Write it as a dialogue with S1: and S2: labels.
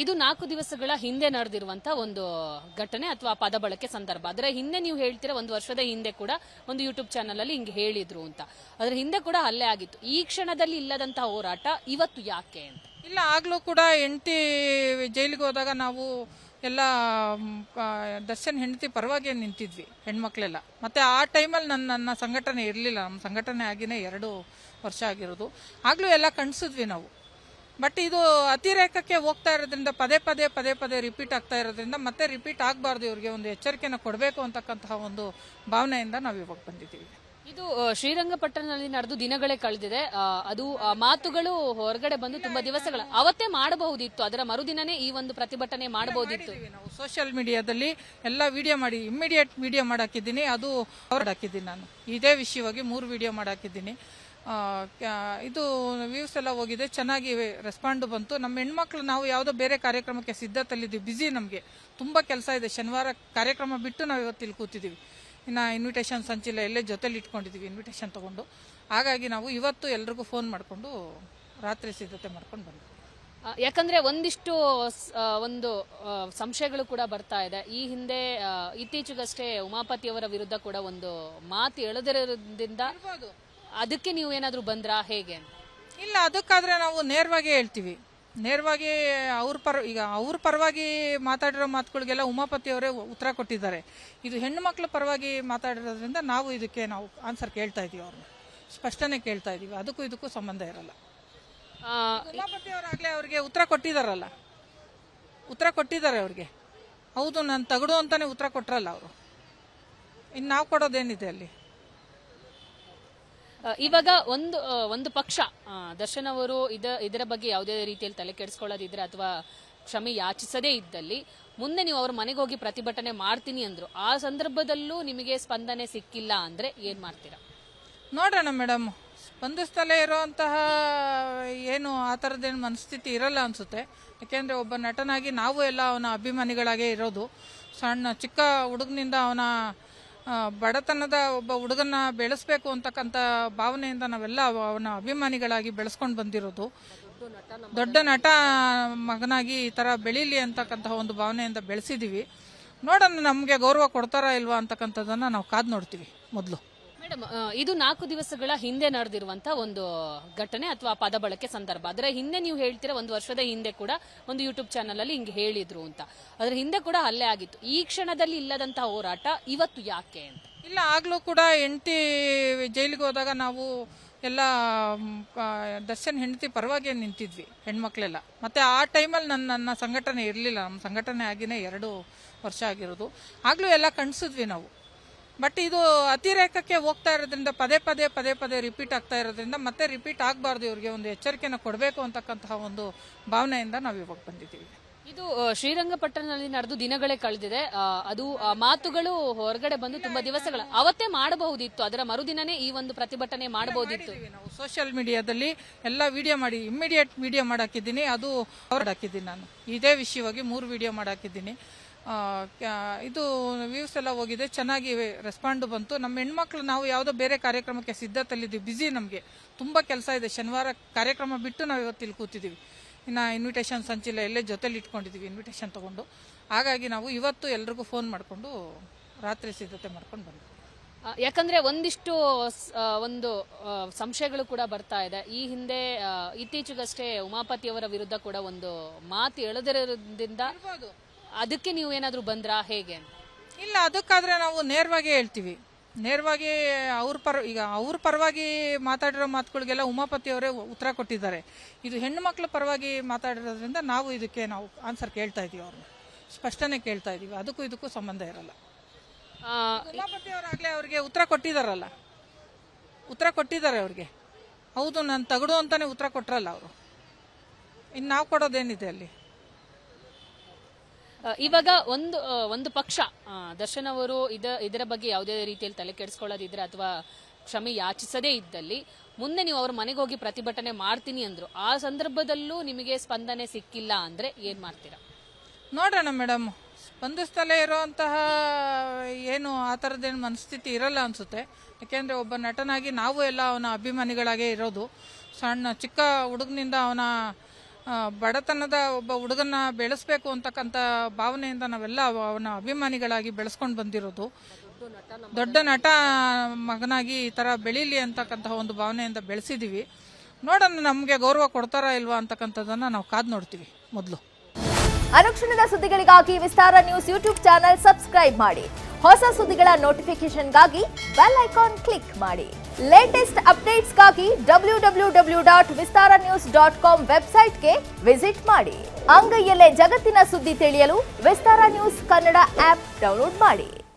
S1: ಇದು 4 ದಿವಸಗಳ ಹಿಂದೆ ನಡೆದಿರುವಂತಹ ಒಂದು ಘಟನೆ ಅಥವಾ ಪದ ಬಳಕೆ ಸಂದರ್ಭ. ಅದರ ಹಿಂದೆ ನೀವು ಹೇಳ್ತೀರಾ 1 ವರ್ಷದ ಹಿಂದೆ ಕೂಡ ಒಂದು ಯೂಟ್ಯೂಬ್ ಚಾನಲ್ ಅಲ್ಲಿ ಹಿಂಗೆ ಹೇಳಿದ್ರು ಅಂತ. ಅದರ ಹಿಂದೆ ಕೂಡ ಹಲ್ಲೆ ಆಗಿತ್ತು. ಈ ಕ್ಷಣದಲ್ಲಿ ಇಲ್ಲದಂತಹ ಹೋರಾಟ ಇವತ್ತು ಯಾಕೆ ಅಂತ?
S2: ಇಲ್ಲ, ಆಗ್ಲೂ ಕೂಡ ಹೆಂಡತಿ ಜೈಲಿಗೆ ಹೋದಾಗ ನಾವು ಎಲ್ಲ ದರ್ಶನ್ ಹೆಂಡತಿ ಪರವಾಗಿ ನಿಂತಿದ್ವಿ ಹೆಣ್ಮಕ್ಳೆಲ್ಲ. ಮತ್ತೆ ಆ ಟೈಮಲ್ಲಿ ನನ್ನ ಸಂಘಟನೆ ಇರಲಿಲ್ಲ. ನಮ್ಮ ಸಂಘಟನೆ ಆಗಿನೇ 2 ವರ್ಷ ಆಗಿರೋದು. ಆಗ್ಲೂ ಎಲ್ಲ ಕಣ್ಸಿದ್ವಿ ನಾವು. ಬಟ್ ಇದು ಅತಿರೇಕಕ್ಕೆ ಹೋಗ್ತಾ ಇರೋದ್ರಿಂದ ಪದೇ ಪದೇ ರಿಪೀಟ್ ಆಗ್ತಾ ಇರೋದ್ರಿಂದ ಮತ್ತೆ ರಿಪೀಟ್ ಆಗಬಾರ್ದು, ಇವ್ರಿಗೆ ಒಂದು ಎಚ್ಚರಿಕೆನ ಕೊಡಬೇಕು ಅಂತಕ್ಕಂತಹ ಒಂದು ಭಾವನೆಯಿಂದ ನಾವು ಇವಾಗ ಬಂದಿದ್ದೀವಿ.
S1: ಇದು ಶ್ರೀರಂಗಪಟ್ಟಣದಲ್ಲಿ ನಡೆದು ದಿನಗಳೇ ಕಳೆದಿದೆ. ಅದು ಮಾತುಗಳು ಹೊರಗಡೆ ಬಂದು ತುಂಬಾ ದಿವಸಗಳ ಅವತ್ತೇ ಮಾಡಬಹುದಿತ್ತು. ಅದರ ಮರುದಿನನೇ ಈ ಒಂದು ಪ್ರತಿಭಟನೆ ಮಾಡಬಹುದಿತ್ತು.
S2: ನಾವು ಸೋಷಿಯಲ್ ಮೀಡಿಯಾದಲ್ಲಿ ಎಲ್ಲ ವಿಡಿಯೋ ಮಾಡಿ ಇಮ್ಮಿಡಿಯೇಟ್ ವಿಡಿಯೋ ಮಾಡಾಕಿದ್ದೀನಿ. ಅದು ಹಾಕಿದ್ದೀನಿ. ನಾನು ಇದೇ ವಿಷಯವಾಗಿ 3 ವಿಡಿಯೋ ಮಾಡಾಕಿದ್ದೀನಿ. ಇದು ವ್ಯೂಸ್ ಎಲ್ಲ ಹೋಗಿದೆ, ಚೆನ್ನಾಗಿ ರೆಸ್ಪಾಂಡ್ ಬಂತು. ನಮ್ಮ ಹೆಣ್ಮಕ್ಳು ನಾವು ಯಾವುದೋ ಬೇರೆ ಕಾರ್ಯಕ್ರಮಕ್ಕೆ ಸಿದ್ಧತೆಯಲ್ಲಿದ್ದೀವಿ, ಬ್ಯುಸಿ, ನಮಗೆ ತುಂಬ ಕೆಲಸ ಇದೆ. ಶನಿವಾರ ಕಾರ್ಯಕ್ರಮ ಬಿಟ್ಟು ನಾವು ಇವತ್ತು ಇಲ್ಲಿ ಕೂತಿದ್ದೀವಿ. ಇನ್ನು ಇನ್ವಿಟೇಷನ್ ಸಂಚಿಲ್ಲ ಎಲ್ಲೇ ಜೊತೆಲಿ ಇಟ್ಕೊಂಡಿದ್ದೀವಿ ಇನ್ವಿಟೇಷನ್ ತೊಗೊಂಡು. ಹಾಗಾಗಿ ನಾವು ಇವತ್ತು ಎಲ್ರಿಗೂ ಫೋನ್ ಮಾಡಿಕೊಂಡು ರಾತ್ರಿ ಸಿದ್ಧತೆ ಮಾಡ್ಕೊಂಡು ಬಂದ್ವಿ.
S1: ಯಾಕಂದ್ರೆ ಒಂದಿಷ್ಟು ಒಂದು ಸಂಶಯಗಳು ಕೂಡ ಬರ್ತಾ ಇದೆ. ಈ ಹಿಂದೆ ಇತ್ತೀಚೆಗಷ್ಟೇ ಉಮಾಪತಿಯವರ ವಿರುದ್ಧ ಕೂಡ ಒಂದು ಮಾತು ಎಳೆದಿರೋದ್ರಿಂದ ಅದಕ್ಕೆ ನೀವು ಏನಾದರೂ ಬಂದ್ರಾ ಹೇಗೆ?
S2: ಇಲ್ಲ, ಅದಕ್ಕಾದ್ರೆ ನಾವು ನೇರವಾಗಿ ಹೇಳ್ತೀವಿ. ನೇರವಾಗಿ ಈಗ ಅವ್ರ ಪರವಾಗಿ ಮಾತಾಡಿರೋ ಮಾತುಗಳಿಗೆಲ್ಲ ಉಮಾಪತಿ ಅವರೇ ಉತ್ತರ ಕೊಟ್ಟಿದ್ದಾರೆ. ಇದು ಹೆಣ್ಣು ಮಕ್ಕಳ ಪರವಾಗಿ ಮಾತಾಡಿರೋದ್ರಿಂದ ನಾವು ಇದಕ್ಕೆ ಆನ್ಸರ್ ಕೇಳ್ತಾ ಇದೀವಿ. ಅವ್ರನ್ನ ಸ್ಪಷ್ಟನೆ ಕೇಳ್ತಾ ಇದೀವಿ. ಅದಕ್ಕೂ ಇದಕ್ಕೂ ಸಂಬಂಧ ಇರಲ್ಲ. ಉಮಾಪತಿ ಅವರಾಗ್ಲೇ ಅವ್ರಿಗೆ ಉತ್ತರ ಕೊಟ್ಟಿದಾರಲ್ಲ, ಉತ್ತರ ಕೊಟ್ಟಿದ್ದಾರೆ ಅವ್ರಿಗೆ. ಹೌದು, ನಾನು ತಗಡು ಅಂತಾನೆ ಉತ್ತರ ಕೊಟ್ರಲ್ಲ ಅವರು. ಇನ್ನು ನಾವು ಕೊಡೋದೇನಿದೆ ಅಲ್ಲಿ?
S1: ಇವಾಗ ಒಂದು ಪಕ್ಷ ದರ್ಶನ್ ಅವರು ಇದರ ಬಗ್ಗೆ ಯಾವುದೇ ರೀತಿಯಲ್ಲಿ ತಲೆ ಕೆಡಿಸ್ಕೊಳ್ಳೋದಿದ್ರೆ ಅಥವಾ ಕ್ಷಮೆ ಯಾಚಿಸದೇ ಇದ್ದಲ್ಲಿ ಮುಂದೆ ನೀವು ಅವ್ರ ಮನೆಗೆ ಹೋಗಿ ಪ್ರತಿಭಟನೆ ಮಾಡ್ತೀನಿ ಅಂದ್ರು. ಆ ಸಂದರ್ಭದಲ್ಲೂ ನಿಮಗೆ ಸ್ಪಂದನೆ ಸಿಕ್ಕಿಲ್ಲ ಅಂದ್ರೆ ಏನ್ ಮಾಡ್ತೀರಾ?
S2: ನೋಡೋಣ ಮೇಡಮ್, ಸ್ಪಂದಿಸ್ತಲೇ ಇರೋಂತಹ ಏನು ಆ ಥರದ್ದೇನು ಮನಸ್ಥಿತಿ ಇರಲ್ಲ ಅನ್ಸುತ್ತೆ. ಯಾಕೆಂದ್ರೆ ಒಬ್ಬ ನಟನಾಗಿ ನಾವು ಎಲ್ಲ ಅವನ ಅಭಿಮಾನಿಗಳಾಗೇ ಇರೋದು. ಚಿಕ್ಕ ಹುಡುಗನಿಂದ ಅವನ ಬಡತನದ ಒಬ್ಬ ಹುಡುಗನ್ನ ಬೆಳೆಸಬೇಕು ಅಂತಕ್ಕಂಥ ಭಾವನೆಯಿಂದ ನಾವೆಲ್ಲ ಅವನ ಅಭಿಮಾನಿಗಳಾಗಿ ಬೆಳೆಸ್ಕೊಂಡು ಬಂದಿರೋದು. ದೊಡ್ಡ ನಟ ಮಗನಾಗಿ ಈ ಥರ ಬೆಳೀಲಿ ಅಂತಕ್ಕಂತಹ ಒಂದು ಭಾವನೆಯಿಂದ ಬೆಳೆಸಿದ್ದೀವಿ. ನೋಡೋಣ ನಮಗೆ ಗೌರವ ಕೊಡ್ತಾರಾ ಇಲ್ವಾ ಅಂತಕ್ಕಂಥದ್ದನ್ನು ನಾವು ಕಾದು ನೋಡ್ತೀವಿ ಮೊದಲು.
S1: ಮೇಡಮ್, ಇದು 4 ದಿವಸಗಳ ಹಿಂದೆ ನಡೆದಿರುವಂತಹ ಒಂದು ಘಟನೆ ಅಥವಾ ಪದ ಬಳಕೆ ಸಂದರ್ಭ. ಅದರ ಹಿಂದೆ ನೀವು ಹೇಳ್ತೀರಾ 1 ವರ್ಷದ ಹಿಂದೆ ಕೂಡ ಒಂದು ಯೂಟ್ಯೂಬ್ ಚಾನಲ್ ಅಲ್ಲಿ ಹಿಂಗೆ ಹೇಳಿದ್ರು ಅಂತ. ಅದರ ಹಿಂದೆ ಕೂಡ ಹಲ್ಲೆ ಆಗಿತ್ತು. ಈ ಕ್ಷಣದಲ್ಲಿ ಇಲ್ಲದಂತಹ ಹೋರಾಟ ಇವತ್ತು ಯಾಕೆ ಅಂತ?
S2: ಇಲ್ಲ, ಆಗ್ಲೂ ಕೂಡ ಹೆಂಡತಿ ಜೈಲಿಗೆ ಹೋದಾಗ ನಾವು ಎಲ್ಲ ದರ್ಶನ್ ಹೆಂಡತಿ ಪರವಾಗಿ ನಿಂತಿದ್ವಿ ಹೆಣ್ಮಕ್ಳೆಲ್ಲ. ಮತ್ತೆ ಆ ಟೈಮಲ್ಲಿ ನನ್ನ ಸಂಘಟನೆ ಇರಲಿಲ್ಲ. ನಮ್ಮ ಸಂಘಟನೆ ಆಗಿನೇ 2 ವರ್ಷ ಆಗಿರೋದು. ಆಗ್ಲೂ ಎಲ್ಲ ಕಣ್ಸಿದ್ವಿ ನಾವು. ಬಟ್ ಇದು ಅತಿರೇಕಕ್ಕೆ ಹೋಗ್ತಾ ಇರೋದ್ರಿಂದ ಪದೇ ಪದೇ ರಿಪೀಟ್ ಆಗ್ತಾ ಇರೋದ್ರಿಂದ ಮತ್ತೆ ರಿಪೀಟ್ ಆಗಬಾರ್ದು, ಇವ್ರಿಗೆ ಒಂದು ಎಚ್ಚರಿಕೆನ ಕೊಡಬೇಕು ಅಂತಕ್ಕಂತಹ ಒಂದು ಭಾವನೆಯಿಂದ ನಾವು ಇವಾಗ ಬಂದಿದ್ದೀವಿ.
S1: ಇದು ಶ್ರೀರಂಗಪಟ್ಟಣದಲ್ಲಿ ನಡೆದು ದಿನಗಳೇ ಕಳೆದಿದೆ. ಅದು ಮಾತುಗಳು ಹೊರಗಡೆ ಬಂದು ತುಂಬಾ ದಿವಸಗಳ ಅವತ್ತೇ ಮಾಡಬಹುದಿತ್ತು. ಅದರ ಮರುದಿನನೇ ಈ ಒಂದು ಪ್ರತಿಭಟನೆ ಮಾಡಬಹುದಿತ್ತು.
S2: ನಾವು ಸೋಷಿಯಲ್ ಮೀಡಿಯಾದಲ್ಲಿ ಎಲ್ಲ ವಿಡಿಯೋ ಮಾಡಿ ಇಮ್ಮಿಡಿಯೇಟ್ ವಿಡಿಯೋ ಮಾಡಾಕಿದ್ದೀನಿ. ಅದು ಹಾಕಿದ್ದೀನಿ. ನಾನು ಇದೇ ವಿಷಯವಾಗಿ 3 ವಿಡಿಯೋ ಮಾಡಾಕಿದ್ದೀನಿ. ಇದು ವ್ಯೂಸ್ ಎಲ್ಲ ಹೋಗಿದೆ, ಚೆನ್ನಾಗಿ ರೆಸ್ಪಾಂಡ್ ಬಂತು. ನಮ್ಮ ಹೆಣ್ಮಕ್ಳು ನಾವು ಯಾವುದೋ ಬೇರೆ ಕಾರ್ಯಕ್ರಮಕ್ಕೆ ಸಿದ್ಧತೆಯಲ್ಲಿದ್ದೀವಿ, ಬ್ಯುಸಿ, ನಮಗೆ ತುಂಬ ಕೆಲಸ ಇದೆ. ಶನಿವಾರ ಕಾರ್ಯಕ್ರಮ ಬಿಟ್ಟು ನಾವು ಇವತ್ತು ಇಲ್ಲಿ ಕೂತಿದ್ದೀವಿ. ಇನ್ನು ಇನ್ವಿಟೇಷನ್ ಸಂಚಿಲ್ಲ ಎಲ್ಲೇ ಜೊತೆಲಿ ಇಟ್ಕೊಂಡಿದ್ದೀವಿ ಇನ್ವಿಟೇಷನ್ ತೊಗೊಂಡು. ಹಾಗಾಗಿ ನಾವು ಇವತ್ತು ಎಲ್ರಿಗೂ ಫೋನ್ ಮಾಡಿಕೊಂಡು ರಾತ್ರಿ ಸಿದ್ಧತೆ ಮಾಡ್ಕೊಂಡು ಬಂದ್ವಿ.
S1: ಯಾಕಂದ್ರೆ ಒಂದಿಷ್ಟು ಒಂದು ಸಂಶಯಗಳು ಕೂಡ ಬರ್ತಾ ಇದೆ. ಈ ಹಿಂದೆ ಇತ್ತೀಚೆಗಷ್ಟೇ ಉಮಾಪತಿಯವರ ವಿರುದ್ಧ ಕೂಡ ಒಂದು ಮಾತು ಎಳೆದಿರೋದ್ರಿಂದ ಅದಕ್ಕೆ ನೀವು ಏನಾದರೂ ಬಂದ್ರಾ ಹೇಗೆ?
S2: ಇಲ್ಲ, ಅದಕ್ಕಾದ್ರೆ ನಾವು ನೇರವಾಗಿ ಹೇಳ್ತೀವಿ. ನೇರವಾಗಿ ಈಗ ಅವ್ರ ಪರವಾಗಿ ಮಾತಾಡಿರೋ ಮಾತುಗಳಿಗೆಲ್ಲ ಉಮಾಪತಿ ಅವರೇ ಉತ್ತರ ಕೊಟ್ಟಿದ್ದಾರೆ. ಇದು ಹೆಣ್ಣು ಮಕ್ಕಳ ಪರವಾಗಿ ಮಾತಾಡಿರೋದ್ರಿಂದ ನಾವು ಇದಕ್ಕೆ ಆನ್ಸರ್ ಕೇಳ್ತಾ ಇದೀವಿ. ಅವ್ರನ್ನ ಸ್ಪಷ್ಟನೆ ಕೇಳ್ತಾ ಇದೀವಿ. ಅದಕ್ಕೂ ಇದಕ್ಕೂ ಸಂಬಂಧ ಇರಲ್ಲ. ಉಮಾಪತಿ ಅವರಾಗ್ಲೇ ಅವ್ರಿಗೆ ಉತ್ತರ ಕೊಟ್ಟಿದಾರಲ್ಲ, ಉತ್ತರ ಕೊಟ್ಟಿದ್ದಾರೆ ಅವ್ರಿಗೆ. ಹೌದು, ನಾನು ತಗಡು ಅಂತಾನೆ ಉತ್ತರ ಕೊಟ್ರಲ್ಲ ಅವರು. ಇನ್ನು ನಾವು ಕೊಡೋದೇನಿದೆ ಅಲ್ಲಿ?
S1: ಇವಾಗ ಒಂದು ಪಕ್ಷ ದರ್ಶನ್ ಅವರು ಇದರ ಬಗ್ಗೆ ಯಾವುದೇ ರೀತಿಯಲ್ಲಿ ತಲೆ ಕೆಡಿಸ್ಕೊಳ್ಳೋದಿದ್ರೆ ಅಥವಾ ಕ್ಷಮೆ ಯಾಚಿಸದೇ ಇದ್ದಲ್ಲಿ ಮುಂದೆ ನೀವು ಅವ್ರ ಮನೆಗೆ ಹೋಗಿ ಪ್ರತಿಭಟನೆ ಮಾಡ್ತೀನಿ ಅಂದ್ರು. ಆ ಸಂದರ್ಭದಲ್ಲೂ ನಿಮಗೆ ಸ್ಪಂದನೆ ಸಿಕ್ಕಿಲ್ಲ ಅಂದ್ರೆ ಏನ್ ಮಾಡ್ತೀರಾ?
S2: ನೋಡೋಣ ಮೇಡಮ್, ಸ್ಪಂದಿಸ್ತಲೇ ಇರೋಂತಹ ಏನು ಆ ಥರದ್ದೇನು ಮನಸ್ಥಿತಿ ಇರಲ್ಲ ಅನ್ಸುತ್ತೆ. ಯಾಕೆಂದ್ರೆ ಒಬ್ಬ ನಟನಾಗಿ ನಾವು ಎಲ್ಲ ಅವನ ಅಭಿಮಾನಿಗಳಾಗೇ ಇರೋದು. ಚಿಕ್ಕ ಹುಡುಗನಿಂದ ಅವನ ಬಡತನದ ಒಬ್ಬ ಹುಡುಗನ ಬೆಳೆಸಬೇಕು ಅಂತಕ್ಕಂಥ ಭಾವನೆಯಿಂದ ನಾವೆಲ್ಲ ಅವನ ಅಭಿಮಾನಿಗಳಾಗಿ ಬೆಳೆಸ್ಕೊಂಡು ಬಂದಿರೋದು. ದೊಡ್ಡ ನಟ ಮಗನಾಗಿ ಈ ಥರ ಬೆಳೀಲಿ ಅಂತಕ್ಕಂತಹ ಒಂದು ಭಾವನೆಯಿಂದ ಬೆಳೆಸಿದ್ದೀವಿ. ನೋಡೋಣ ನಮಗೆ ಗೌರವ ಕೊಡ್ತಾರಾ ಇಲ್ವಾ ಅಂತಕ್ಕಂಥದ್ದನ್ನು ನಾವು ಕಾದು ನೋಡ್ತೀವಿ. ಮೊದಲು
S3: ಅನುಕ್ಷಣದ ಸುದ್ದಿಗಳಿಗಾಗಿ ವಿಸ್ತಾರ ನ್ಯೂಸ್ ಯೂಟ್ಯೂಬ್ ಚಾನೆಲ್ ಸಬ್ಸ್ಕ್ರೈಬ್ ಮಾಡಿ. ಹೊಸ ಸುದ್ದಿಗಳ ನೋಟಿಫಿಕೇಶನ್ಗಾಗಿ ಬೆಲ್ ಐಕಾನ್ ಕ್ಲಿಕ್ ಮಾಡಿ. ಲೇಟೆಸ್ಟ್ ಅಪ್ಡೇಟ್ಸ್ಗಾಗಿ www.vistaranews.com ವೆಬ್ಸೈಟ್ಗೆ ವಿಸಿಟ್ ಮಾಡಿ. ಅಂಗೈಯಲ್ಲೇ ಜಗತ್ತಿನ ಸುದ್ದಿ ತಿಳಿಯಲು ವಿಸ್ತಾರ ನ್ಯೂಸ್ ಕನ್ನಡ ಆಪ್ ಡೌನ್ಲೋಡ್ ಮಾಡಿ.